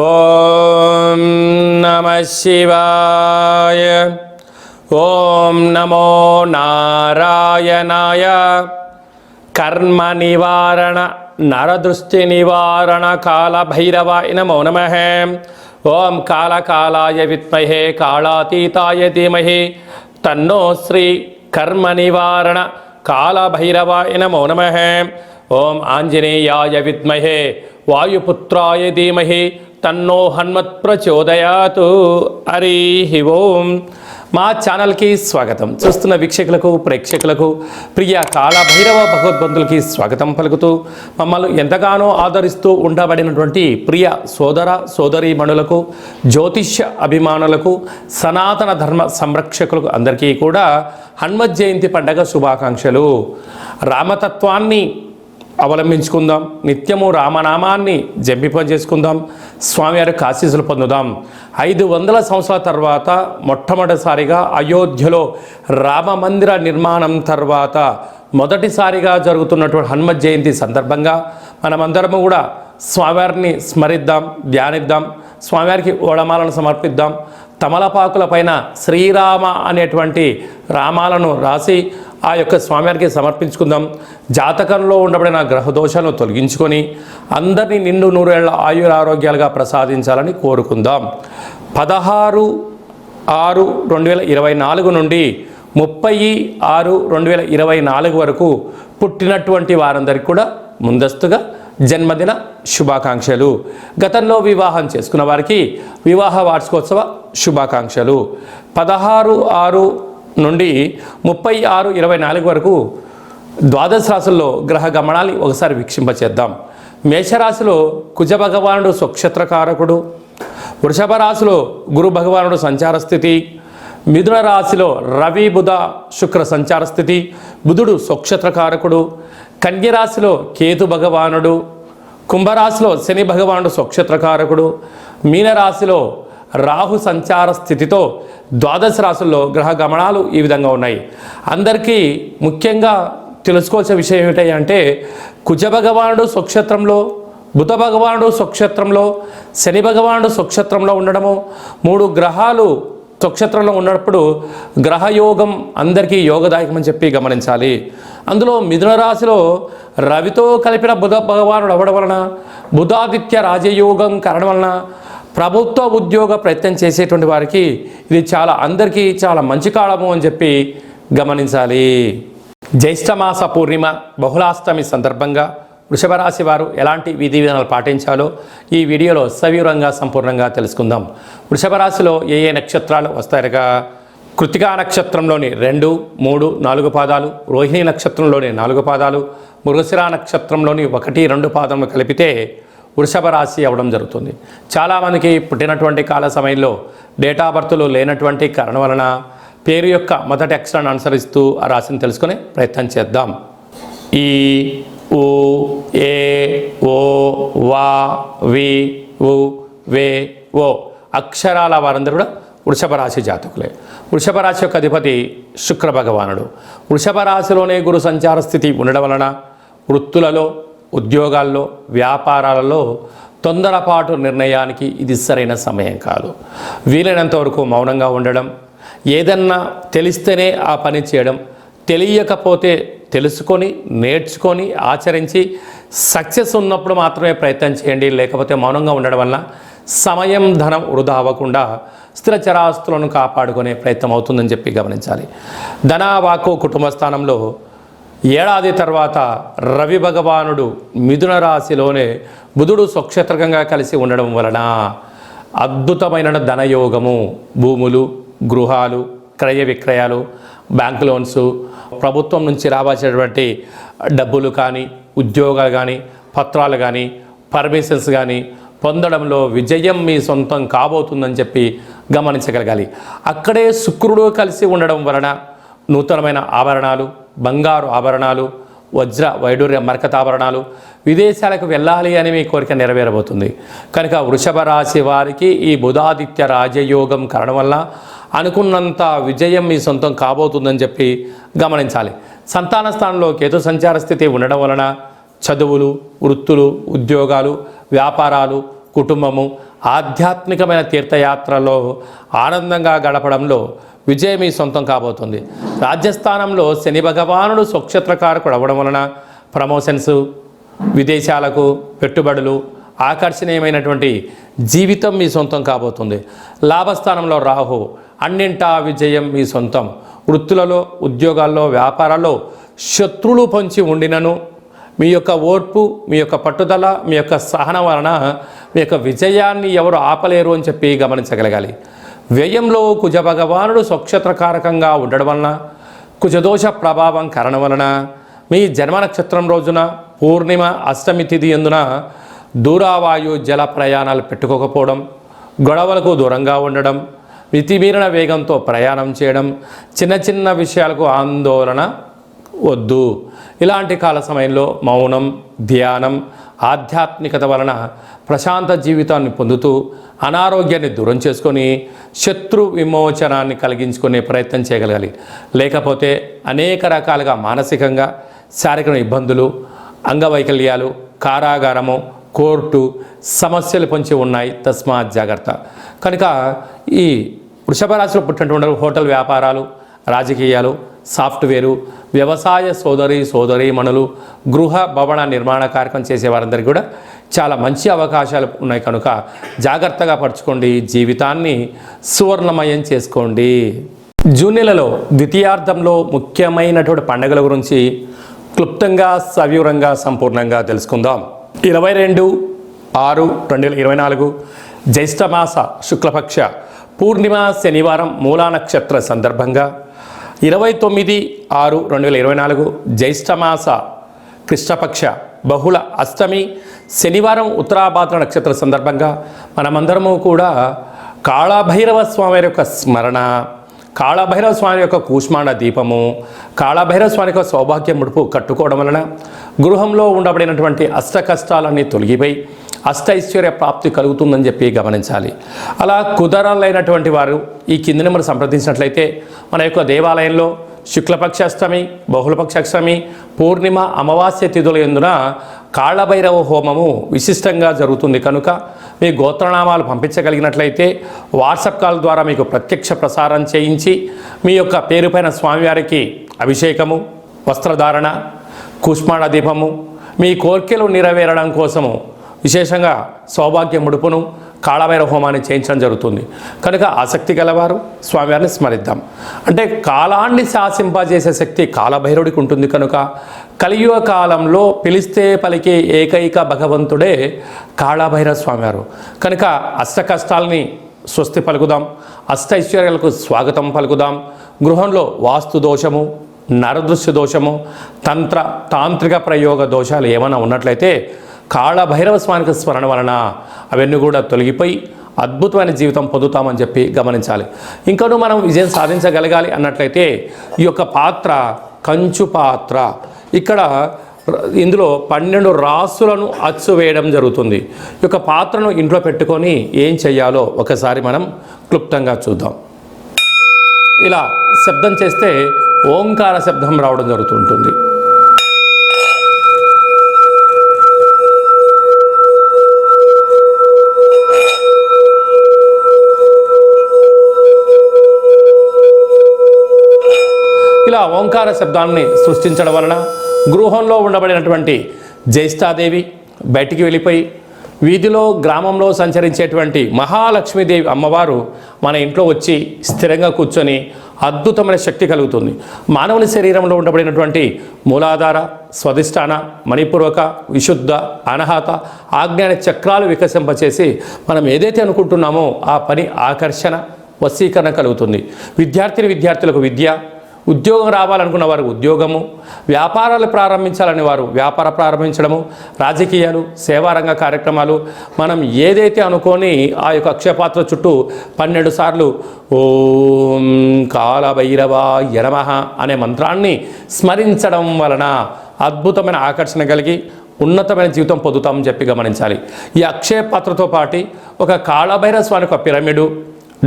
ఓం నమః శివాయ. ఓం నమో నారాయణాయ. కర్మ నివారణ నరదృష్టి నివారణ కాల భైరవాయ నమో నమః. ఓం కాళకాలాయ విద్మహే కాళాతీతాయ ధీమహి తన్నో శ్రీ కర్మ నివారణ కాల భైరవాయ నమో నమః. ఓం ఆంజనేయాయ విద్మహే వాయుపుత్రాయ ధీమహి తన్నో హనుమత్ ప్రచోదయాతు. హరి ఓం. మా ఛానల్కి స్వాగతం. చూస్తున్న వీక్షకులకు ప్రేక్షకులకు ప్రియ కాళభైరవ భగవద్బంధులకి స్వాగతం పలుకుతూ మమ్మల్ని ఎంతగానో ఆదరిస్తూ ఉండబడినటువంటి ప్రియ సోదర సోదరీమణులకు, జ్యోతిష్య అభిమానులకు, సనాతన ధర్మ సంరక్షకులకు అందరికీ కూడా హనుమత్ జయంతి పండగ శుభాకాంక్షలు. రామతత్వాన్ని అవలంబించుకుందాం, నిత్యము రామనామాన్ని జంపింప చేసుకుందాం, స్వామివారి ఆశీస్సులు పొందుదాం. 500 సంవత్సరాల తర్వాత మొట్టమొదటిసారిగా అయోధ్యలో రామ మందిర నిర్మాణం తర్వాత మొదటిసారిగా జరుగుతున్నటువంటి హనుమత్ జయంతి సందర్భంగా మనమందరము కూడా స్వామివారిని స్మరిద్దాం, ధ్యానిద్దాం, స్వామివారికి ఓడమాలను సమర్పిద్దాం. తమలపాకుల పైన శ్రీరామ అనేటువంటి రామాలను రాసి ఆ యొక్క స్వామివారికి సమర్పించుకుందాం. జాతకంలో ఉండబడిన గ్రహదోషాలను తొలగించుకొని అందరినీ నిండు నూరేళ్ల ఆయురారోగ్యాలుగా ప్రసాదించాలని కోరుకుందాం. 16/6/2024 నుండి 30/6/2024 వరకు పుట్టినటువంటి వారందరికీ కూడా ముందస్తుగా జన్మదిన శుభాకాంక్షలు. గతంలో వివాహం చేసుకున్న వారికి వివాహ వార్షికోత్సవ శుభాకాంక్షలు. 16/6 నుండి 30/6/24 వరకు ద్వాదశ రాశుల్లో గ్రహ గమనాన్ని ఒకసారి వీక్షింపచేద్దాం. మేషరాశిలో కుజ భగవానుడు స్వక్షత్రకారకుడు, వృషభ రాశిలో గురు భగవానుడు సంచార స్థితి, మిథున రాశిలో రవి బుధ శుక్ర సంచార స్థితి, బుధుడు స్వక్షత్రకారకుడు, కన్యరాశిలో కేతు భగవానుడు, కుంభరాశిలో శని భగవానుడు స్వక్షత్రకారకుడు, మీనరాశిలో రాహు సంచార స్థితితో ద్వాదశ రాశుల్లో గ్రహ గమనాలు ఈ విధంగా ఉన్నాయి. అందరికీ ముఖ్యంగా తెలుసుకోవాల్సిన విషయం ఏమిటి అంటే, కుజ భగవానుడు స్వక్షేత్రంలో, బుధ భగవానుడు స్వక్షేత్రంలో, శని భగవానుడు స్వక్షేత్రంలో ఉండడము, 3 గ్రహాలు స్వక్షేత్రంలో ఉన్నప్పుడు గ్రహయోగం అందరికీ యోగదాయకమని చెప్పి గమనించాలి. అందులో మిథున రాశిలో రవితో కలిపిన బుధ భగవానుడు అవ్వడం వలన, బుధాదిత్య రాజయోగం కారణం వలన ప్రభుత్వ ఉద్యోగ ప్రయత్నం చేసేటువంటి వారికి ఇది అందరికీ చాలా మంచి కాలము అని చెప్పి గమనించాలి. జ్యేష్ఠమాస పూర్ణిమ బహుళాష్టమి సందర్భంగా వృషభ రాశి వారు ఎలాంటి విధి విధానాలు పాటించాలో ఈ వీడియోలో సవివరంగా సంపూర్ణంగా తెలుసుకుందాం. వృషభ రాశిలో ఏ నక్షత్రాలు వస్తాయనగా, కృతికా నక్షత్రంలోని 2, 3, 4 పాదాలు, రోహిణి నక్షత్రంలోని 4 పాదాలు, మృగశిర నక్షత్రంలోని 1, 2 పాదములు కలిపితే వృషభ రాశి అవ్వడం జరుగుతుంది. చాలామందికి పుట్టినటువంటి కాల సమయంలో డేటా బర్త్లు లేనటువంటి కారణం వలన పేరు యొక్క మొదటి అక్షరాన్ని అనుసరిస్తూ ఆ రాశిని తెలుసుకునే ప్రయత్నం చేద్దాం. ఈ, ఉ, ఏ, ఓ, వా, వి, ఉ, వే, ఓ అక్షరాల వారందరూ కూడా వృషభ రాశి జాతకులే. వృషభ రాశి యొక్క అధిపతి శుక్ర భగవానుడు. వృషభ రాశిలోనే గురు సంచార స్థితి ఉండడం వలన వృత్తులలో, ఉద్యోగాల్లో, వ్యాపారాలలో తొందరపాటు నిర్ణయానికి ఇది సరైన సమయం కాదు. వీలైనంత వరకు మౌనంగా ఉండడం, ఏదన్నా తెలిస్తేనే ఆ పని చేయడం, తెలియకపోతే తెలుసుకొని నేర్చుకొని ఆచరించి సక్సెస్ ఉన్నప్పుడు మాత్రమే ప్రయత్నం చేయండి. లేకపోతే మౌనంగా ఉండడం వల్ల సమయం, ధనం వృధా అవ్వకుండా స్థిర చరాస్తులను కాపాడుకునే ప్రయత్నం అవుతుందని చెప్పి గమనించాలి. ధనవాకు కుటుంబ స్థానంలో ఏడాది తర్వాత రవి భగవానుడు మిథున రాశిలోనే బుధుడు స్వక్షేత్రకంగా కలిసి ఉండడం వలన అద్భుతమైన ధనయోగము, భూములు, గృహాలు, క్రయ విక్రయాలు, బ్యాంక్ లోన్స్, ప్రభుత్వం నుంచి రావాల్సినటువంటి డబ్బులు కానీ, ఉద్యోగాలు కానీ, పత్రాలు కానీ, పర్మిషన్స్ కానీ పొందడంలో విజయం మీ సొంతం కాబోతుందని చెప్పి గమనించగలగాలి. అక్కడే శుక్రుడు కలిసి ఉండడం వలన నూతనమైన ఆభరణాలు, బంగారు ఆభరణాలు, వజ్ర వైడూర్య మరకతాభరణాలు, విదేశాలకు వెళ్ళాలి అని మీ కోరిక నెరవేరబోతుంది. కనుక వృషభ రాశి వారికి ఈ బుధాదిత్య రాజయోగం కారణం వల్ల అనుకున్నంత విజయం మీ సొంతం కాబోతుందని చెప్పి గమనించాలి. సంతాన స్థానంలో కేతు సంచార స్థితి ఉండడం వలన చదువులు, వృత్తులు, ఉద్యోగాలు, వ్యాపారాలు, కుటుంబము ఆధ్యాత్మికమైన తీర్థయాత్రలో ఆనందంగా గడపడంలో విజయం మీ సొంతం కాబోతుంది. రాజ్యస్థానంలో శని భగవానుడు స్వక్షేత్రకారకుడు అవ్వడం వలన ప్రమోషన్స్, విదేశాలకు పెట్టుబడులు, ఆకర్షణీయమైనటువంటి జీవితం మీ సొంతం కాబోతుంది. లాభస్థానంలో రాహు, అన్నింటా విజయం మీ సొంతం. వృత్తులలో, ఉద్యోగాల్లో, వ్యాపారాల్లో శత్రులు పొంచి ఉండినను మీ యొక్క ఓర్పు, మీ యొక్క పట్టుదల, మీ యొక్క సహనం వలన మీ యొక్క విజయాన్ని ఎవరు ఆపలేరు అని చెప్పి గమనించగలగాలి. వ్యయంలో కుజ భగవానుడు స్వక్షేత్రకారకంగా ఉండడం వలన, కుజదోష ప్రభావం కారణం వలన మీ జన్మ నక్షత్రం రోజున పూర్ణిమ అష్టమి తిథి ఎందున దూరావాయు జల ప్రయాణాలు పెట్టుకోకపోవడం, గొడవలకు దూరంగా ఉండడం, మితిమీరిన వేగంతో ప్రయాణం చేయడం, చిన్న చిన్న విషయాలకు ఆందోళన వద్దు. ఇలాంటి కాల సమయంలో మౌనం, ధ్యానం, ఆధ్యాత్మికత వలన ప్రశాంత జీవితాన్ని పొందుతూ అనారోగ్యాన్ని దూరం చేసుకొని శత్రు విమోచనాన్ని కలిగించుకునే ప్రయత్నం చేయగలగాలి. లేకపోతే అనేక రకాలుగా మానసికంగా శారీరక ఇబ్బందులు, అంగవైకల్యాలు, కారాగారము, కోర్టు సమస్యలు పొంచి ఉన్నాయి. తస్మాత్ జాగ్రత్త. కనుక ఈ వృషభ రాశిలో పుట్టినటువంటి హోటల్ వ్యాపారాలు, రాజకీయాలు, సాఫ్ట్వేరు, వ్యవసాయ సోదరీమణులు, గృహ భవన నిర్మాణ కార్యక్రమం చేసేవారందరికీ కూడా చాలా మంచి అవకాశాలు ఉన్నాయి. కనుక జాగ్రత్తగా పరుచుకోండి, జీవితాన్ని సువర్ణమయం చేసుకోండి. జూన్ నెలలో ద్వితీయార్థంలో ముఖ్యమైనటువంటి పండుగల గురించి క్లుప్తంగా, సవివరంగా, సంపూర్ణంగా తెలుసుకుందాం. 22/6/2024 జ్యేష్ఠమాస శుక్లపక్ష పూర్ణిమ శనివారం మూలా నక్షత్ర సందర్భంగా 29/6/2024 జ్యేష్ఠమాస కృష్ణపక్ష బహుళ అష్టమి శనివారం ఉత్తరాభాద్ర నక్షత్ర సందర్భంగా మనమందరము కూడా కాళభైరవ స్వామి యొక్క స్మరణ, కాళభైరవ స్వామి యొక్క కూష్మాండ దీపము, కాళభైరవ స్వామి యొక్క సౌభాగ్య ముడుపు కట్టుకోవడం వలన గృహంలో ఉండబడినటువంటి అష్ట కష్టాలన్నీ తొలగిపోయి అష్టైశ్వర్య ప్రాప్తి కలుగుతుందని చెప్పి గమనించాలి. అలా కుదరలైనటువంటి వారు ఈ కింది నెంబర్ సంప్రదించినట్లయితే మన యొక్క దేవాలయంలో శుక్లపక్ష అష్టమి, బహుళపక్ష అష్టమి, పూర్ణిమ, అమావాస్య తిథుల యందున కాళభైరవ హోమము విశిష్టంగా జరుగుతుంది. కనుక మీ గోత్రనామాలు పంపించగలిగినట్లయితే వాట్సాప్ కాల్ ద్వారా మీకు ప్రత్యక్ష ప్రసారం చేయించి మీ యొక్క పేరుపైన స్వామివారికి అభిషేకము, వస్త్రధారణ, కూష్మాండ దీపము, మీ కోర్కెలు నెరవేరడం కోసము విశేషంగా సౌభాగ్య ముడుపును, కాళభైరవ హోమాన్ని చేయించడం జరుగుతుంది. కనుక ఆసక్తి గలవారు స్వామివారిని స్మరిద్దాం. అంటే కాలాన్ని శాసింపజేసే శక్తి కాళభైరవుడికి ఉంటుంది. కనుక కలియుగ కాలంలో పిలిస్తే పలికే ఏకైక భగవంతుడే కాళభైరవ స్వామివారు. కనుక అష్ట కష్టాలని స్వస్తి పలుకుదాం, అష్టైశ్వర్యాలకు స్వాగతం పలుకుదాం. గృహంలో వాస్తు దోషము, నరదృశ్య దోషము, తాంత్రిక ప్రయోగ దోషాలు ఏమైనా ఉన్నట్లయితే కాళభైరవ స్వామికి స్మరణ వలన అవన్నీ కూడా తొలగిపోయి అద్భుతమైన జీవితం పొందుతామని చెప్పి గమనించాలి. ఇంకనూ మనం విజయం సాధించగలగాలి అన్నట్లయితే ఈ యొక్క పాత్ర కంచు పాత్ర. ఇక్కడ ఇందులో 12 రాసులను అచ్చు వేయడం జరుగుతుంది. ఈ యొక్క పాత్రను ఇంట్లో పెట్టుకొని ఏం చెయ్యాలో ఒకసారి మనం క్లుప్తంగా చూద్దాం. ఇలా శబ్దం చేస్తే ఓంకార శబ్దం రావడం జరుగుతుంటుంది. ఇలా ఓంకార శబ్దాన్ని సృష్టించడం వలన గృహంలో ఉండబడినటువంటి జ్యేష్ఠాదేవి బయటికి వెళ్ళిపోయి వీధిలో, గ్రామంలో సంచరించేటువంటి మహాలక్ష్మీదేవి అమ్మవారు మన ఇంట్లో వచ్చి స్థిరంగా కూర్చొని అద్భుతమైన శక్తి కలుగుతుంది. మానవుని శరీరంలో ఉండబడినటువంటి మూలాధార, స్వధిష్టాన, మణిపూర్వక, విశుద్ధ, అనాహత, ఆజ్ఞాన చక్రాలు వికసింపచేసి మనం ఏదైతే అనుకుంటున్నామో ఆ పని ఆకర్షణ, వశీకరణ కలుగుతుంది. విద్యార్థులకు విద్య, ఉద్యోగం రావాలనుకున్న వారు ఉద్యోగము, వ్యాపారాలు ప్రారంభించాలని వారు వ్యాపార ప్రారంభించడము, రాజకీయాలు, సేవారంగ కార్యక్రమాలు, మనం ఏదైతే అనుకొని ఆ యొక్క అక్షయపాత్ర చుట్టూ 12 సార్లు ఓం కాళభైరవాయ నమః అనే మంత్రాన్ని స్మరించడం వలన అద్భుతమైన ఆకర్షణ కలిగి ఉన్నతమైన జీవితం పొందుతామని చెప్పి గమనించాలి. ఈ అక్షయ పాత్రతో పాటు ఒక కాళభైరవ స్వామి యొక్క పిరమిడు,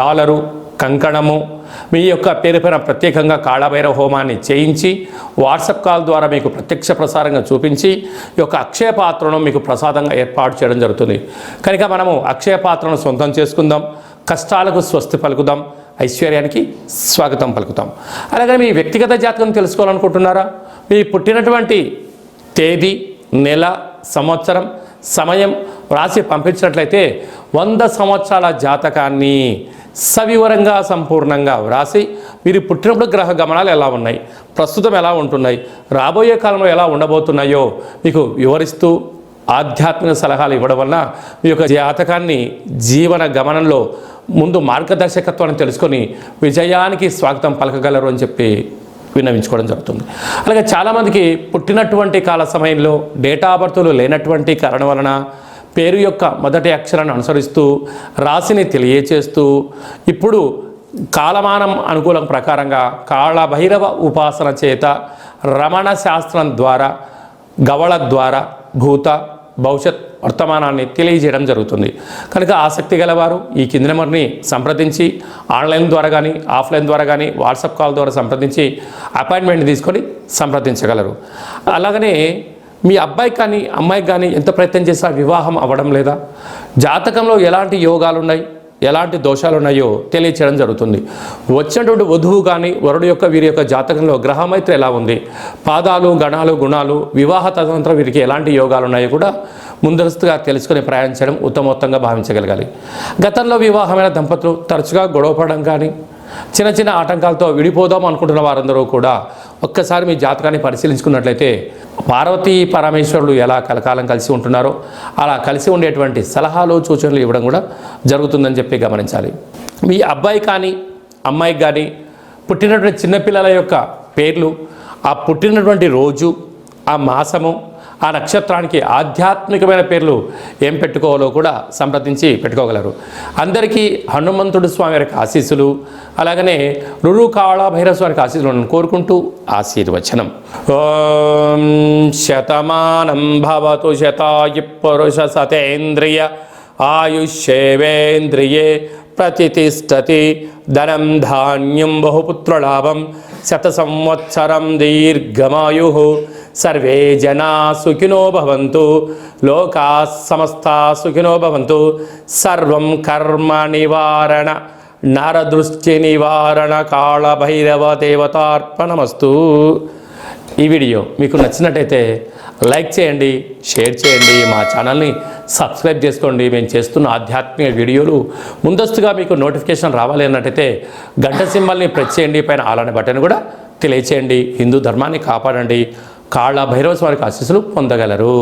డాలరు, కంకణము, మీ యొక్క పేరు పైన ప్రత్యేకంగా కాళభైరవ హోమాన్ని చేయించి వాట్సాప్ కాల్ ద్వారా మీకు ప్రత్యక్ష ప్రసారంగా చూపించి ఈ యొక్క అక్షయ పాత్రను మీకు ప్రసాదంగా ఏర్పాటు చేయడం జరుగుతుంది. కనుక మనము అక్షయ పాత్రను సొంతం చేసుకుందాం, కష్టాలకు స్వస్తి పలుకుదాం, ఐశ్వర్యానికి స్వాగతం పలుకుతాం. అలాగే మీ వ్యక్తిగత జాతకం తెలుసుకోవాలనుకుంటున్నారా? మీ పుట్టినటువంటి తేదీ, నెల, సంవత్సరం, సమయం రాసి పంపించినట్లయితే 100 సంవత్సరాల జాతకాన్ని సవివరంగా సంపూర్ణంగా వ్రాసి మీరు పుట్టినప్పుడు గ్రహ గమనాలు ఎలా ఉన్నాయి, ప్రస్తుతం ఎలా ఉంటున్నాయి, రాబోయే కాలంలో ఎలా ఉండబోతున్నాయో మీకు వివరిస్తూ ఆధ్యాత్మిక సలహాలు ఇవ్వడం వలన మీ యొక్క జాతకాన్ని జీవన గమనంలో ముందు మార్గదర్శకత్వాన్ని తెలుసుకొని విజయానికి స్వాగతం పలకగలరు అని చెప్పి విన్నవించుకోవడం జరుగుతుంది. అలాగే చాలామందికి పుట్టినటువంటి కాల సమయంలో డేటా ఆఫ్ బర్త్లు లేనటువంటి కారణం వలన పేరు యొక్క మొదటి అక్షరాన్ని అనుసరిస్తూ రాశిని తెలియచేస్తూ ఇప్పుడు కాలమానం అనుకూలం ప్రకారంగా కాళభైరవ ఉపాసన చేత రమణ శాస్త్రం ద్వారా గవళ ద్వారా భూత భవిష్యత్ వర్తమానాన్ని తెలియజేయడం జరుగుతుంది. కనుక ఆసక్తి గలవారు ఈ కింది నెంబర్ని సంప్రదించి ఆన్లైన్ ద్వారా కానీ ఆఫ్లైన్ ద్వారా కానీ వాట్సాప్ కాల్ ద్వారా సంప్రదించి అపాయింట్మెంట్ తీసుకొని సంప్రదించగలరు. అలాగనే మీ అబ్బాయికి కానీ అమ్మాయికి కానీ ఎంత ప్రయత్నం చేసినా వివాహం అవ్వడం లేదా, జాతకంలో ఎలాంటి యోగాలు ఉన్నాయి, ఎలాంటి దోషాలు ఉన్నాయో తెలియచేయడం జరుగుతుంది. వచ్చినటువంటి వధువు కానీ వరుడు యొక్క వీరి యొక్క జాతకంలో గ్రహమైత్రి ఎలా ఉంది, పాదాలు, గణాలు, గుణాలు, వివాహ తదనంతరం వీరికి ఎలాంటి యోగాలు ఉన్నాయో కూడా ముందస్తుగా తెలుసుకొని ప్రయాణించడం ఉత్తమోత్తంగా భావించగలగాలి. గతంలో వివాహమైన దంపతులు తరచుగా గొడవపడడం కానీ చిన్న చిన్న ఆటంకాలతో విడిపోదాం అనుకుంటున్న వారందరూ కూడా ఒక్కసారి మీ జాతకాన్ని పరిశీలించుకున్నట్లయితే పార్వతీ పరమేశ్వరులు ఎలా కలకాలం కలిసి ఉంటున్నారో అలా కలిసి ఉండేటువంటి సలహాలు సూచనలు ఇవ్వడం కూడా జరుగుతుందని చెప్పి గమనించాలి. మీ అబ్బాయి కానీ అమ్మాయికి కానీ పుట్టినటువంటి చిన్నపిల్లల యొక్క పేర్లు, ఆ పుట్టినటువంటి రోజు, ఆ మాసము, ఆ నక్షత్రానికి ఆధ్యాత్మికమైన పేర్లు ఏం పెట్టుకోవాలో కూడా సంప్రదించి పెట్టుకోగలరు. అందరికీ హనుమంతుడు స్వామి వారికి ఆశీస్సులు, అలాగనే రురు కాళభైరవ స్వామికి ఆశీస్సులను కోరుకుంటూ ఆశీర్వచనం. ఓం శతమానం భవతు శతాయు పురుష సతేంద్రియ ఆయుష్యేవేంద్రియే ప్రతిష్టతి ధనం ధాన్యం బహుపుత్రలాభం శత సంవత్సరం దీర్ఘమాయు సర్వే జనా సుఖినో భవంతు లోకా సమస్తా సుఖినో భవంతు సర్వం కర్మ నివారణ నరదృష్టి నివారణ కాళభైరవ దేవతార్పణమస్తు. ఈ వీడియో మీకు నచ్చినట్టయితే లైక్ చేయండి, షేర్ చేయండి, మా ఛానల్ని సబ్స్క్రైబ్ చేసుకోండి. మేము చేస్తున్న ఆధ్యాత్మిక వీడియోలు ముందస్తుగా మీకు నోటిఫికేషన్ రావాలి అన్నట్టయితే గంట సింబల్ని ప్రెస్ చేయండి, పైన ఆల్ అనే బటన్ కూడా తెలియచేయండి. హిందూ ధర్మాన్ని కాపాడండి, కాళభైరవ స్వామికి ఆశీస్సులు పొందగలరు.